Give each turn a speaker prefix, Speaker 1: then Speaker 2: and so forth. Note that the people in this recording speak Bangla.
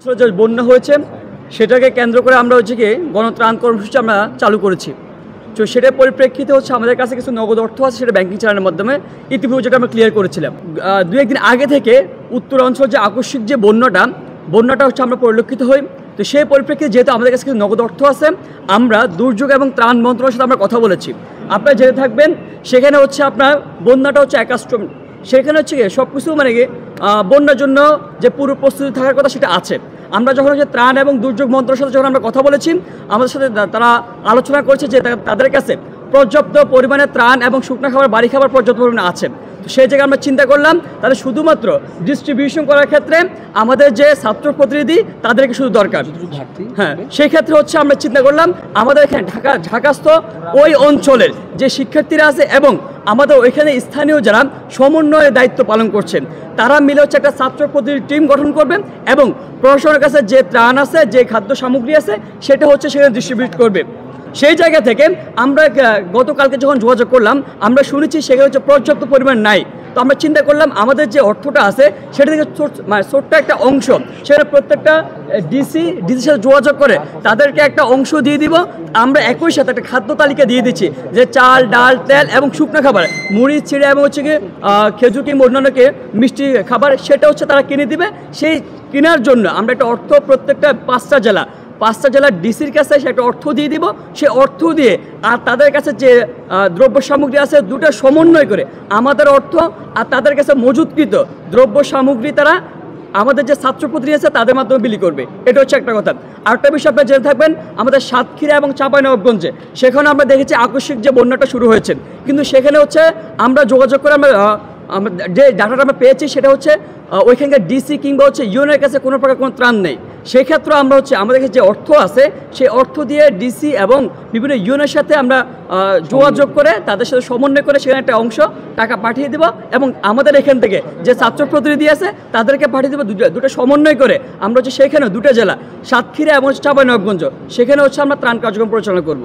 Speaker 1: যে বন্যা হয়েছে সেটাকে কেন্দ্র করে আমরা হচ্ছে কি গণত্রাণ কর্মসূচি আমরা চালু করেছি। তো সেটার পরিপ্রেক্ষিতে হচ্ছে আমাদের কাছে কিছু নগদ অর্থ আছে, সেটা ব্যাংকিং চ্যানেলের মাধ্যমে ইতিপূর্বে যেটা আমরা ক্লিয়ার করেছিলাম। দু একদিন আগে থেকে উত্তর অঞ্চল যে আকস্মিক যে বন্যাটা হচ্ছে আমরা পরিলক্ষিত হই। তো সেই পরিপ্রেক্ষিতে যেহেতু আমাদের কাছে কিছু নগদ অর্থ আছে, আমরা দুর্যোগ এবং ত্রাণ মন্ত্রণালয়ের সাথে আমরা কথা বলেছি। আপনারা জেনে থাকবেন সেখানে হচ্ছে আপনার বন্যাটা হচ্ছে একাস্ট্রম, সেখানে হচ্ছে গিয়ে সব কিছু মানে কি বন্যার জন্য যে পূর্ব প্রস্তুতি থাকার কথা সেটা আছে। আমরা যখন হচ্ছে ত্রাণ এবং দুর্যোগ মন্ত্রণালয়ের সাথে যখন আমরা কথা বলেছি, আমাদের সাথে তারা আলোচনা করেছে যে তাদের কাছে পর্যাপ্ত পরিমাণে ত্রাণ এবং শুকনো খাবার, বাড়ি খাবার পর্যাপ্ত পরিমাণে আছে। তো সেই জায়গায় আমরা চিন্তা করলাম তাহলে শুধুমাত্র ডিস্ট্রিবিউশন করার ক্ষেত্রে আমাদের যে ছাত্র প্রতিনিধি তাদেরকে শুধু দরকার। হ্যাঁ, সেই ক্ষেত্রে হচ্ছে আমরা চিন্তা করলাম আমাদের এখানে ঢাকাস্থ ওই অঞ্চলের যে শিক্ষার্থীরা আছে এবং আমাদের ওইখানে স্থানীয় যারা সমন্বয়ের দায়িত্ব পালন করছেন তারা মিলে হচ্ছে একটা ছাত্র প্রতিনিধি টিম গঠন করবেন এবং প্রশাসনের কাছে যে ত্রাণ আছে, যে খাদ্য সামগ্রী আছে সেটা হচ্ছে সেখানে ডিস্ট্রিবিউট করবে। সেই জায়গা থেকে আমরা গতকালকে যখন যোগাযোগ করলাম, আমরা শুনেছি সেখানে হচ্ছে পর্যাপ্ত পরিমাণ নাই। তো আমরা চিন্তা করলাম আমাদের যে অর্থটা আছে সেটা থেকে ছোট্ট একটা অংশ সেটা প্রত্যেকটা ডিসির সাথে যোগাযোগ করে তাদেরকে একটা অংশ দিয়ে দিব। আমরা একই সাথে একটা খাদ্য তালিকা দিয়ে দিচ্ছি যে চাল, ডাল, তেল এবং শুকনো খাবার, মুড়ি, চিড়া এবং হচ্ছে কি খেজুর কিংবা অন্যান্যকে মিষ্টি খাবার, সেটা হচ্ছে তারা কিনে দিবে। সেই কেনার জন্য আমরা একটা অর্থ প্রত্যেকটা পাঁচটা জেলার ডিসির কাছে সে একটা অর্থ দিয়ে দিব। সে অর্থ দিয়ে আর তাদের কাছে যে দ্রব্য সামগ্রী আছে দুটো সমন্বয় করে আমাদের অর্থ আর তাদের কাছে মজুতকৃত দ্রব্য সামগ্রী তারা আমাদের যে ছাত্র প্রতিনিধি আছে তাদের মাধ্যমে বিলি করবে। এটা হচ্ছে একটা কথা। আরেকটা বিষয় আপনারা জেনে থাকবেন, আমাদের সাতক্ষীরা এবং চাঁপাইনবাবগঞ্জে সেখানে আমরা দেখেছি আকস্মিক যে বন্যাটা শুরু হয়েছে, কিন্তু সেখানে হচ্ছে আমরা যোগাযোগ করে আমরা যে ডাটাটা আমরা পেয়েছি সেটা হচ্ছে ওইখানকার ডিসি কিংবা হচ্ছে ইউএনের কাছে কোনো প্রকার কোনো ত্রাণ নেই। সেক্ষেত্রে আমরা হচ্ছে আমাদের কাছে যে অর্থ আছে সেই অর্থ দিয়ে ডিসি এবং বিভিন্ন ইউএনের সাথে আমরা যোগাযোগ করে তাদের সাথে সমন্বয় করে সেখানে একটা অংশ টাকা পাঠিয়ে দেব এবং আমাদের এখান থেকে যে ছাত্র প্রতিনিধি আছে তাদেরকে পাঠিয়ে দেবো। দুটো সমন্বয় করে আমরা হচ্ছে সেখানে দুটো জেলা সাতক্ষীরা এবং চাঁপাইনবাবগঞ্জ সেখানে হচ্ছে আমরা ত্রাণ কার্যক্রম পরিচালনা করব।